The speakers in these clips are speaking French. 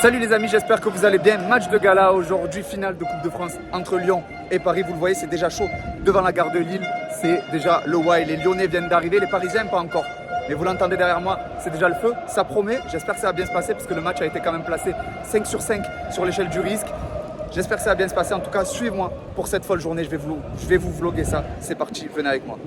Salut les amis, j'espère que vous allez bien. Match de gala aujourd'hui, finale de Coupe de France entre Lyon et Paris. Vous le voyez, c'est déjà chaud devant la gare de Lille. C'est déjà le wild. Les Lyonnais viennent d'arriver, les Parisiens pas encore. Mais vous l'entendez derrière moi, c'est déjà le feu. Ça promet. J'espère que ça va bien se passer parce que le match a été quand même placé 5 sur 5 sur l'échelle du risque. J'espère que ça va bien se passer. En tout cas, suivez-moi pour cette folle journée. Je vais vous vlogger ça. C'est parti, venez avec moi.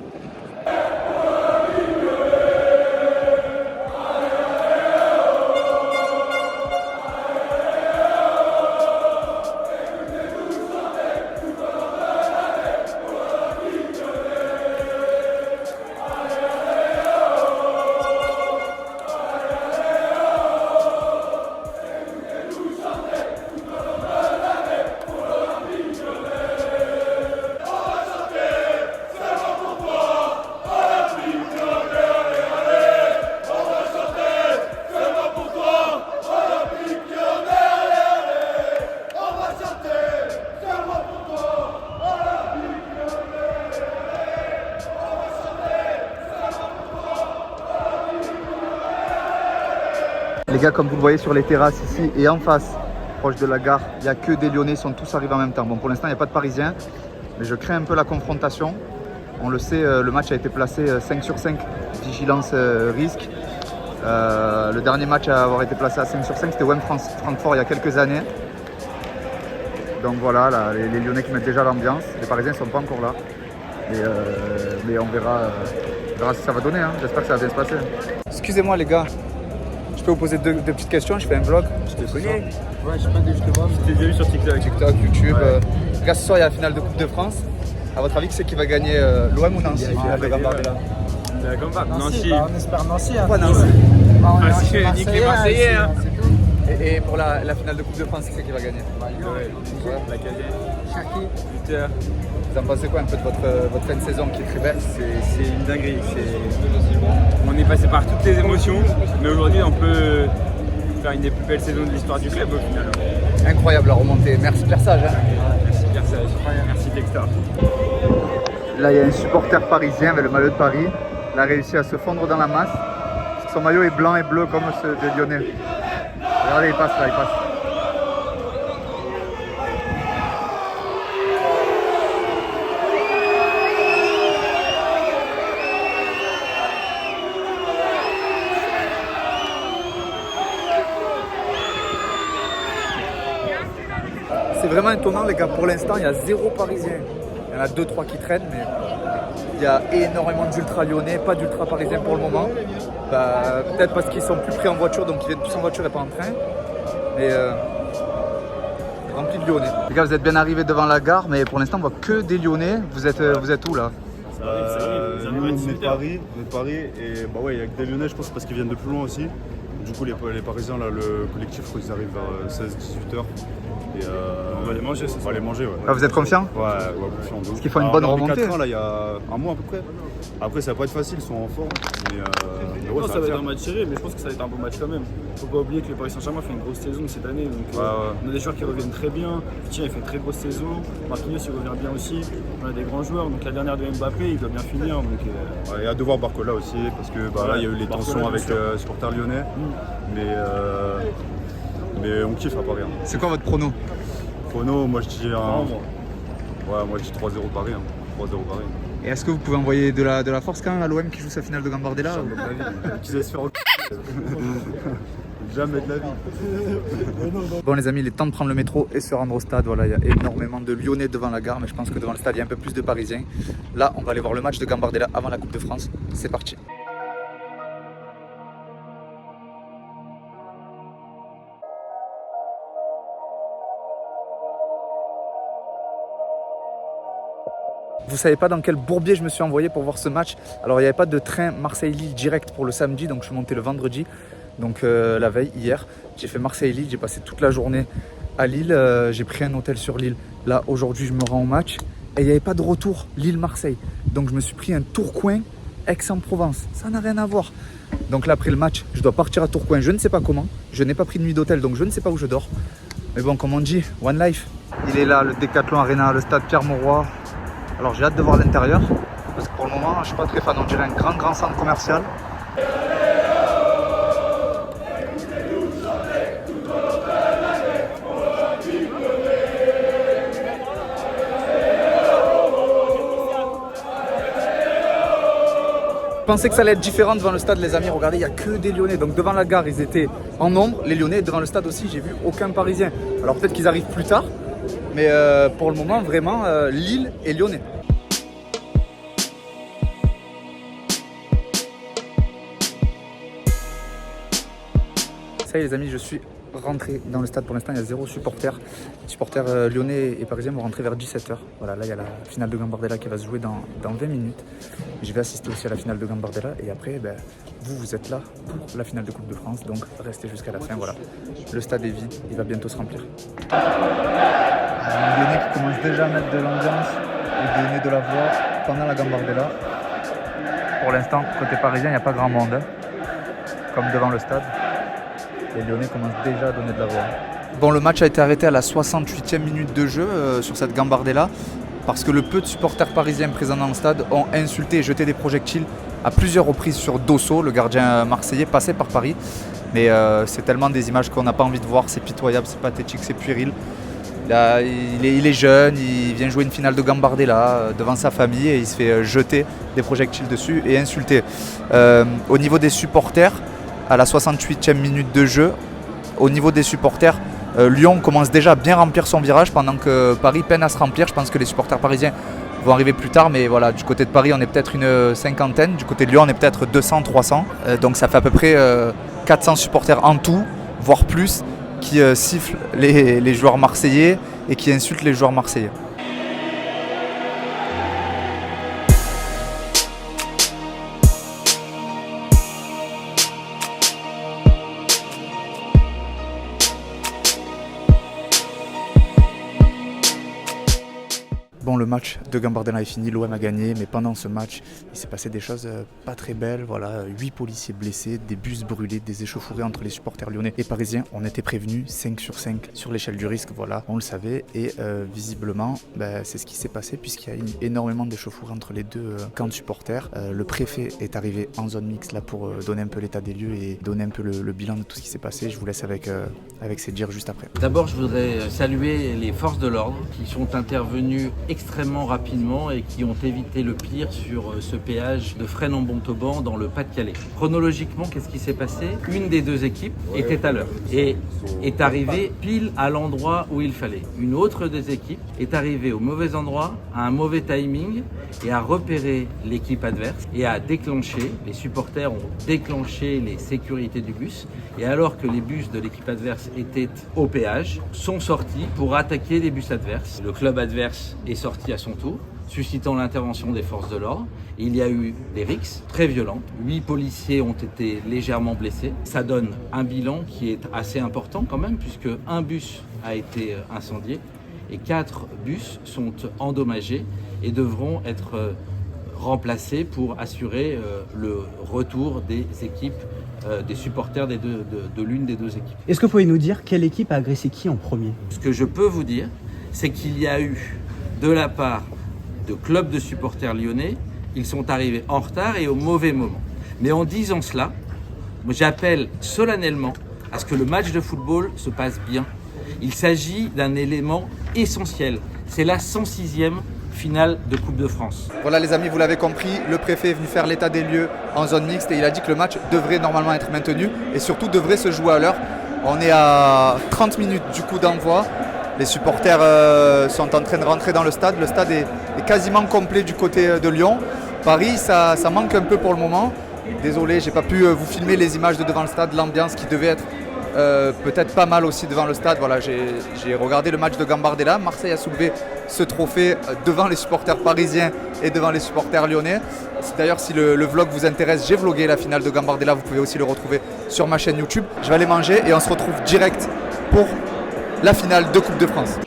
Les gars, comme vous le voyez sur les terrasses ici et en face, proche de la gare, il n'y a que des Lyonnais, ils sont tous arrivés en même temps. Bon, pour l'instant, il n'y a pas de Parisiens, mais je crains un peu la confrontation. On le sait, le match a été placé 5 sur 5, vigilance risque. Le dernier match à avoir été placé à 5 sur 5, c'était WM Francfort il y a quelques années. Donc voilà, là, les Lyonnais qui mettent déjà l'ambiance. Les Parisiens ne sont pas encore là. Mais on verra ce que ça va donner. Hein. J'espère que ça va bien se passer. Excusez-moi les gars. Je peux vous poser deux petites questions, je fais un vlog. Je te connais. Ouais, je sais pas d'où je te vois. Je t'ai déjà vu sur TikTok. TikTok, YouTube. Ouais. Regarde, ce soir, il y a la finale de Coupe de France. À votre avis, qui c'est qui va gagner, l'OM ou Nancy? Nancy. On espère Nancy. Hein. Pourquoi Nancy? Nique les Marseillais. Hein. Et pour la finale de Coupe de France, qui c'est qui va gagner? La Cadienne. Buteur. Vous en pensez quoi un peu de votre fin de saison qui est très belle? C'est une dinguerie. On est passé par toutes les émotions, mais aujourd'hui on peut faire une des plus belles saisons de l'histoire du club au final. Incroyable la remontée. Merci Persage. Hein. Merci Persage. Merci Textor. Là, il y a un supporter parisien avec le maillot de Paris. Il a réussi à se fondre dans la masse. Son maillot est blanc et bleu comme ceux des Lyonnais. Regardez, il passe là, il passe. C'est vraiment étonnant les gars, pour l'instant il y a 0 Parisien. Il y en a 2-3 qui traînent, mais il y a énormément d'ultra lyonnais, pas d'ultra parisiens pour le moment. Bah, peut-être parce qu'ils sont plus pris en voiture, donc ils viennent plus en voiture et pas en train. Mais rempli de lyonnais. Les gars, vous êtes bien arrivés devant la gare, mais pour l'instant on voit que des lyonnais. Vous êtes où là? Nous on est de Paris, et bah ouais, il y a que des lyonnais, je pense, parce qu'ils viennent de plus loin aussi. Du coup les Parisiens, là, le collectif, je crois qu'ils arrivent vers 16-18 h. Et on va les manger, c'est ça. On va les manger, ouais. Ah, vous êtes confiants? Ouais, confiants. Parce qu'il faut une bonne remontée. 4 ans, là, il y a un mois à peu près. Après, ça va pas être facile, ils sont en forme. Mais ouais, ça va être un match serré, mais je pense que ça va être un bon match quand même. Faut pas oublier que le Paris Saint-Germain fait une grosse saison cette année. Donc, on a des joueurs qui reviennent très bien. Vitinha, il fait une très grosse saison. Marquinhos, il revient bien aussi. On a des grands joueurs. Donc la dernière de Mbappé, il doit bien finir. Donc, et à devoir Barcola aussi, parce que là, il y a eu les tensions avec les supporters lyonnais. Mais on kiffe à Paris. Hein. C'est quoi votre prono? Prono, moi je dis 3-0 Paris. 3-0 Paris. Et est-ce que vous pouvez envoyer de la force quand même à l'OM qui joue sa finale de Gambardella? Qui se faire jamais de la vie. Bon les amis, il est temps de prendre le métro et se rendre au stade. Voilà, il y a énormément de Lyonnais devant la gare, mais je pense que devant le stade, il y a un peu plus de Parisiens. Là, on va aller voir le match de Gambardella avant la Coupe de France. C'est parti. Vous savez pas dans quel bourbier je me suis envoyé pour voir ce match. Alors il n'y avait pas de train Marseille-Lille direct pour le samedi, donc je suis monté le vendredi, donc la veille, hier. J'ai fait Marseille-Lille, j'ai passé toute la journée à Lille, j'ai pris un hôtel sur Lille. Là aujourd'hui je me rends au match et il n'y avait pas de retour Lille-Marseille. Donc je me suis pris un Tourcoing Aix-en-Provence, ça n'a rien à voir. Donc là après le match, je dois partir à Tourcoing, je ne sais pas comment. Je n'ai pas pris de nuit d'hôtel, donc je ne sais pas où je dors. Mais bon, comme on dit, one life. Il est là, le Decathlon Arena, le stade Pierre-Mauroy. Alors j'ai hâte de voir l'intérieur, parce que pour le moment, je ne suis pas très fan. On dirait un grand centre commercial. pensais que ça allait être différent devant le stade, les amis. Regardez, il n'y a que des Lyonnais. Donc devant la gare, ils étaient en nombre, les Lyonnais. Devant le stade aussi, j'ai vu aucun Parisien. Alors peut-être qu'ils arrivent plus tard, mais pour le moment, vraiment, Lille et Lyonnais. Ça y est les amis, je suis rentré dans le stade. Pour l'instant, il y a 0 supporters. Les supporters lyonnais et parisiens vont rentrer vers 17h. Voilà, là, il y a la finale de Gambardella qui va se jouer dans 20 minutes. Je vais assister aussi à la finale de Gambardella. Et après, vous êtes là pour la finale de Coupe de France. Donc, restez jusqu'à la fin. Voilà, le stade est vide. Il va bientôt se remplir. Les Lyonnais qui commencent déjà à mettre de l'ambiance et donner de la voix pendant la Gambardella. Pour l'instant, côté parisien, il n'y a pas grand monde. Hein, comme devant le stade. Les Lyonnais commencent déjà à donner de la voix. Bon, le match a été arrêté à la 68e minute de jeu sur cette Gambardella parce que le peu de supporters parisiens présents dans le stade ont insulté et jeté des projectiles à plusieurs reprises sur Dosso, le gardien marseillais passé par Paris. Mais c'est tellement des images qu'on n'a pas envie de voir, c'est pitoyable, c'est pathétique, c'est puéril. Là, il est jeune, il vient jouer une finale de Gambardella devant sa famille et il se fait jeter des projectiles dessus et insulter. Au niveau des supporters, à la 68e minute de jeu, au niveau des supporters, Lyon commence déjà à bien remplir son virage pendant que Paris peine à se remplir. Je pense que les supporters parisiens vont arriver plus tard, mais voilà, du côté de Paris on est peut-être une cinquantaine, du côté de Lyon on est peut-être 200, 300, donc ça fait à peu près 400 supporters en tout, voire plus, qui sifflent les joueurs marseillais et qui insultent les joueurs marseillais. Bon, le match de Gambardella est fini, l'OM a gagné, mais pendant ce match, il s'est passé des choses pas très belles. Voilà, 8 policiers blessés, des bus brûlés, des échauffourées entre les supporters lyonnais et parisiens. On était prévenus 5 sur 5 sur l'échelle du risque, voilà, on le savait. Et visiblement, c'est ce qui s'est passé puisqu'il y a eu énormément d'échauffourées entre les deux camps de supporters. Le préfet est arrivé en zone mixte là pour donner un peu l'état des lieux et donner un peu le bilan de tout ce qui s'est passé. Je vous laisse avec ses dires juste après. D'abord, je voudrais saluer les forces de l'ordre qui sont intervenues extrêmement rapidement et qui ont évité le pire sur ce péage de Fresnes-en-Montauban dans le Pas-de-Calais. Chronologiquement, qu'est-ce qui s'est passé? Une des deux équipes était à l'heure et est arrivée pile à l'endroit où il fallait. Une autre des équipes est arrivée au mauvais endroit, à un mauvais timing et a repéré l'équipe adverse et a déclenché, les supporters ont déclenché les sécurités du bus et alors que les bus de l'équipe adverse étaient au péage, sont sortis pour attaquer les bus adverses. Le club adverse est sorti à son tour, suscitant l'intervention des forces de l'ordre. Il y a eu des rixes très violentes. 8 policiers ont été légèrement blessés. Ça donne un bilan qui est assez important quand même, puisque un bus a été incendié et 4 bus sont endommagés et devront être remplacés pour assurer le retour des équipes, des supporters de l'une des deux équipes. Est-ce que vous pouvez nous dire quelle équipe a agressé qui en premier? Ce que je peux vous dire, c'est qu'il y a eu de la part de clubs de supporters lyonnais, ils sont arrivés en retard et au mauvais moment. Mais en disant cela, j'appelle solennellement à ce que le match de football se passe bien. Il s'agit d'un élément essentiel. C'est la 106e finale de Coupe de France. Voilà les amis, vous l'avez compris, le préfet est venu faire l'état des lieux en zone mixte et il a dit que le match devrait normalement être maintenu et surtout devrait se jouer à l'heure. On est à 30 minutes du coup d'envoi. Les supporters sont en train de rentrer dans le stade. Le stade est quasiment complet du côté de Lyon. Paris, ça manque un peu pour le moment. Désolé, j'ai pas pu vous filmer les images de devant le stade, l'ambiance qui devait être peut-être pas mal aussi devant le stade. Voilà, j'ai regardé le match de Gambardella. Marseille a soulevé ce trophée devant les supporters parisiens et devant les supporters lyonnais. D'ailleurs, si le vlog vous intéresse, j'ai vlogué la finale de Gambardella. Vous pouvez aussi le retrouver sur ma chaîne YouTube. Je vais aller manger et on se retrouve direct pour la finale de Coupe de France.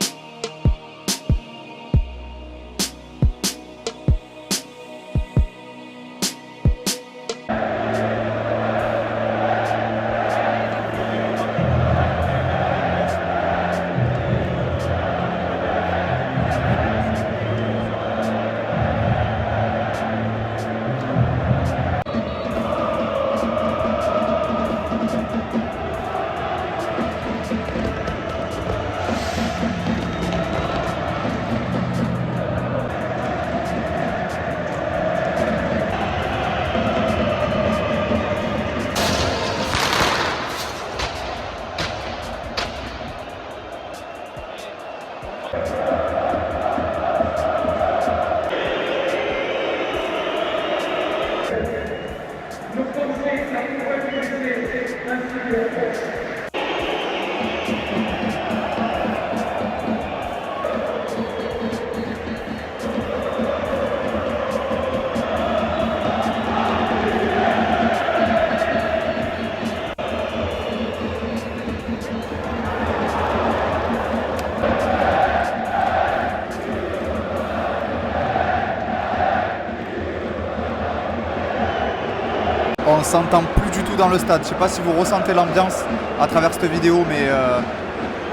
On s'entend plus du tout dans le stade. Je sais pas si vous ressentez l'ambiance à travers cette vidéo, mais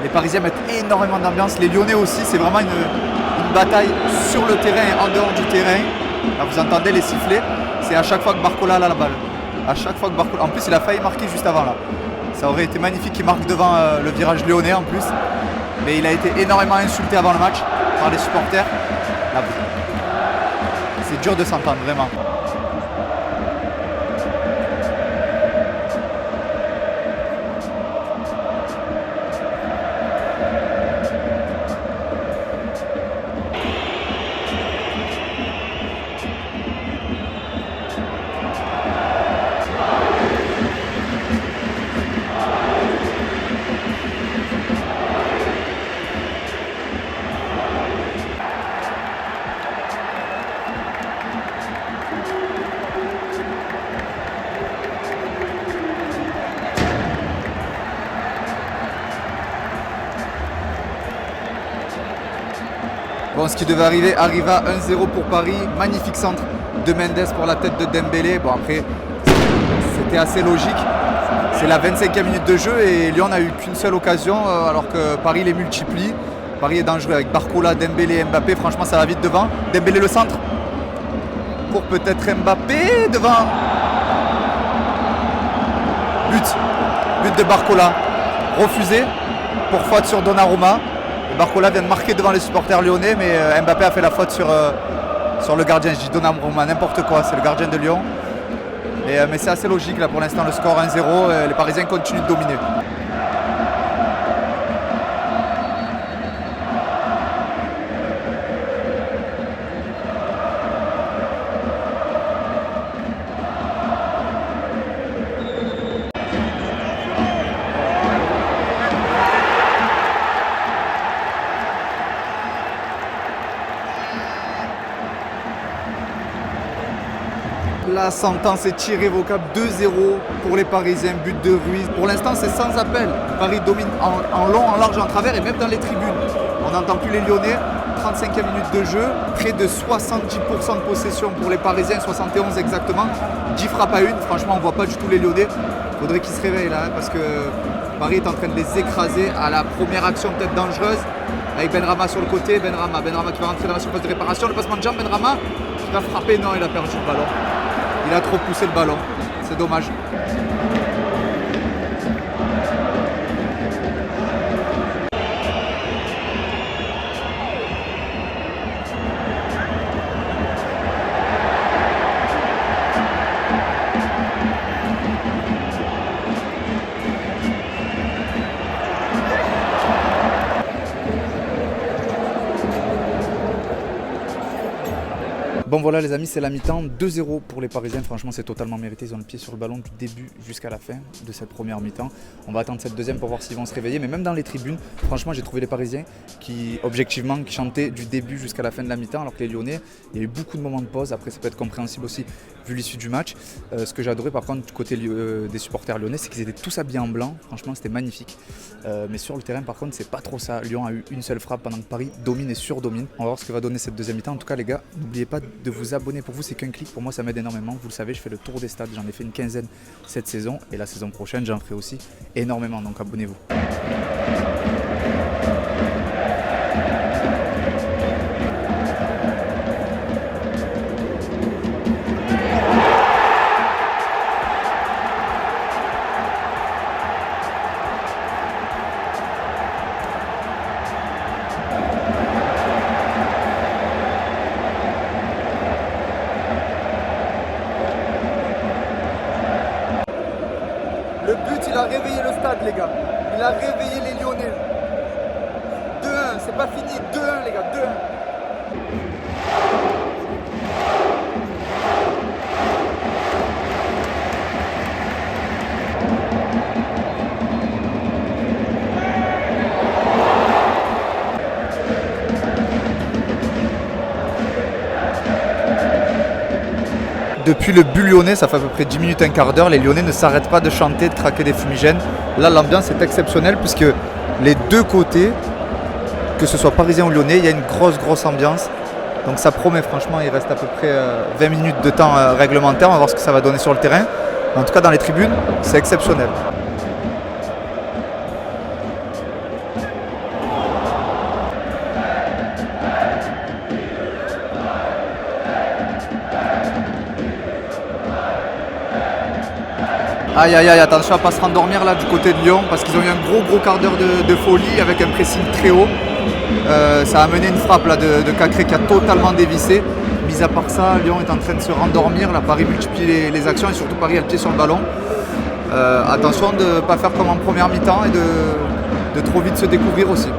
les Parisiens mettent énormément d'ambiance. Les Lyonnais aussi, c'est vraiment une bataille sur le terrain et en dehors du terrain. Là, vous entendez les sifflets. C'est à chaque fois que Barcola a la balle. À chaque fois que Barcola... En plus, il a failli marquer juste avant là. Ça aurait été magnifique qu'il marque devant le virage lyonnais en plus. Mais il a été énormément insulté avant le match par les supporters. Là, c'est dur de s'entendre vraiment. Bon, ce qui devait arriver arriva 1-0 pour Paris. Magnifique centre de Mendes pour la tête de Dembélé. Bon, après, c'était assez logique. C'est la 25e minute de jeu et Lyon n'a eu qu'une seule occasion alors que Paris les multiplie. Paris est dangereux avec Barcola, Dembélé et Mbappé. Franchement, ça va vite devant. Dembélé le centre pour peut-être Mbappé devant. But de Barcola. Refusé pour faute sur Donnarumma. Barcola vient de marquer devant les supporters lyonnais, mais Mbappé a fait la faute sur le gardien. Je dis Donnarumma, n'importe quoi, c'est le gardien de Lyon. Mais c'est assez logique là pour l'instant, le score 1-0, les Parisiens continuent de dominer. La sentence est irrévocable, 2-0 pour les Parisiens, but de Ruiz. Pour l'instant, c'est sans appel. Paris domine en long, en large, en travers et même dans les tribunes. On n'entend plus les Lyonnais. 35e minute de jeu, près de 70% de possession pour les Parisiens, 71 exactement. 10 frappes à une, franchement, on ne voit pas du tout les Lyonnais. Il faudrait qu'ils se réveillent là, parce que Paris est en train de les écraser à la première action peut-être dangereuse. Avec Benrahma sur le côté, Benrahma qui va rentrer dans la surface de réparation. Le passement de jambe, Benrahma qui va frapper. Non, il a perdu le ballon. Il a trop poussé le ballon, c'est dommage. Bon voilà les amis, c'est la mi-temps, 2-0 pour les Parisiens, franchement c'est totalement mérité, ils ont le pied sur le ballon du début jusqu'à la fin de cette première mi-temps. On va attendre cette deuxième pour voir s'ils vont se réveiller, mais même dans les tribunes, franchement j'ai trouvé les Parisiens qui chantaient du début jusqu'à la fin de la mi-temps, alors que les Lyonnais, il y a eu beaucoup de moments de pause, après ça peut être compréhensible aussi vu l'issue du match. Ce que j'ai adoré par contre du côté des supporters lyonnais, c'est qu'ils étaient tous habillés en blanc, franchement c'était magnifique. Mais sur le terrain par contre c'est pas trop ça, Lyon a eu une seule frappe pendant que Paris domine et surdomine. On va voir ce que va donner cette deuxième mi-temps. En tout cas les gars, n'oubliez pas de vous abonner, pour vous c'est qu'un clic, pour moi ça m'aide énormément, vous le savez, je fais le tour des stades, j'en ai fait une quinzaine cette saison et la saison prochaine j'en ferai aussi énormément, donc abonnez-vous. Le but, il a réveillé le stade, les gars. Il a réveillé les Lyonnais. 2-1, c'est pas fini. 2-1 les gars, 2-1. Depuis le but lyonnais, ça fait à peu près 10 minutes, un quart d'heure, les Lyonnais ne s'arrêtent pas de chanter, de traquer des fumigènes. Là, l'ambiance est exceptionnelle puisque les deux côtés, que ce soit parisien ou lyonnais, il y a une grosse ambiance. Donc ça promet franchement, il reste à peu près 20 minutes de temps réglementaire, on va voir ce que ça va donner sur le terrain. En tout cas dans les tribunes, c'est exceptionnel. Aïe aïe aïe, attention à ne pas se rendormir là du côté de Lyon parce qu'ils ont eu un gros quart d'heure de folie avec un pressing très haut. Ça a amené une frappe là, de Cacré qui a totalement dévissé. Mis à part ça, Lyon est en train de se rendormir. Là, Paris multiplie les actions et surtout Paris a le pied sur le ballon. Attention de ne pas faire comme en première mi-temps et de trop vite se découvrir aussi.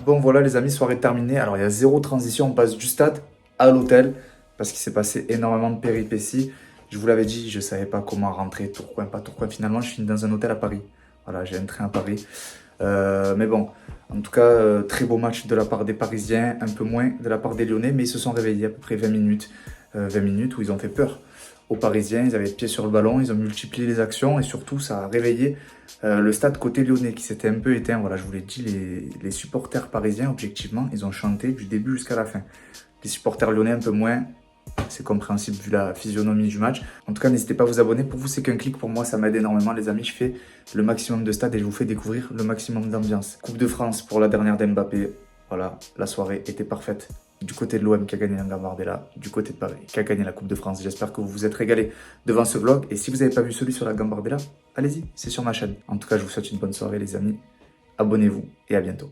Bon voilà les amis, soirée terminée. Alors il y a zéro transition, on passe du stade à l'hôtel parce qu'il s'est passé énormément de péripéties. Je vous l'avais dit, je ne savais pas comment rentrer, Tourcoing, pas Tourcoing. Finalement, je finis dans un hôtel à Paris. Voilà, j'ai un train à Paris. Mais bon, en tout cas, très beau match de la part des Parisiens, un peu moins de la part des Lyonnais, mais ils se sont réveillés à peu près 20 minutes. 20 minutes où ils ont fait peur aux Parisiens, ils avaient le pied sur le ballon, ils ont multiplié les actions et surtout ça a réveillé le stade côté lyonnais qui s'était un peu éteint. Voilà, je vous l'ai dit, les supporters parisiens, objectivement, ils ont chanté du début jusqu'à la fin. Les supporters lyonnais un peu moins, c'est compréhensible vu la physionomie du match. En tout cas, n'hésitez pas à vous abonner. Pour vous, c'est qu'un clic. Pour moi, ça m'aide énormément, les amis. Je fais le maximum de stades et je vous fais découvrir le maximum d'ambiance. Coupe de France pour la dernière d'Mbappé. Voilà, la soirée était parfaite. Du côté de l'OM qui a gagné la Gambardella, du côté de Paris qui a gagné la Coupe de France. J'espère que vous vous êtes régalés devant ce vlog. Et si vous n'avez pas vu celui sur la Gambardella, allez-y, c'est sur ma chaîne. En tout cas, je vous souhaite une bonne soirée, les amis. Abonnez-vous et à bientôt.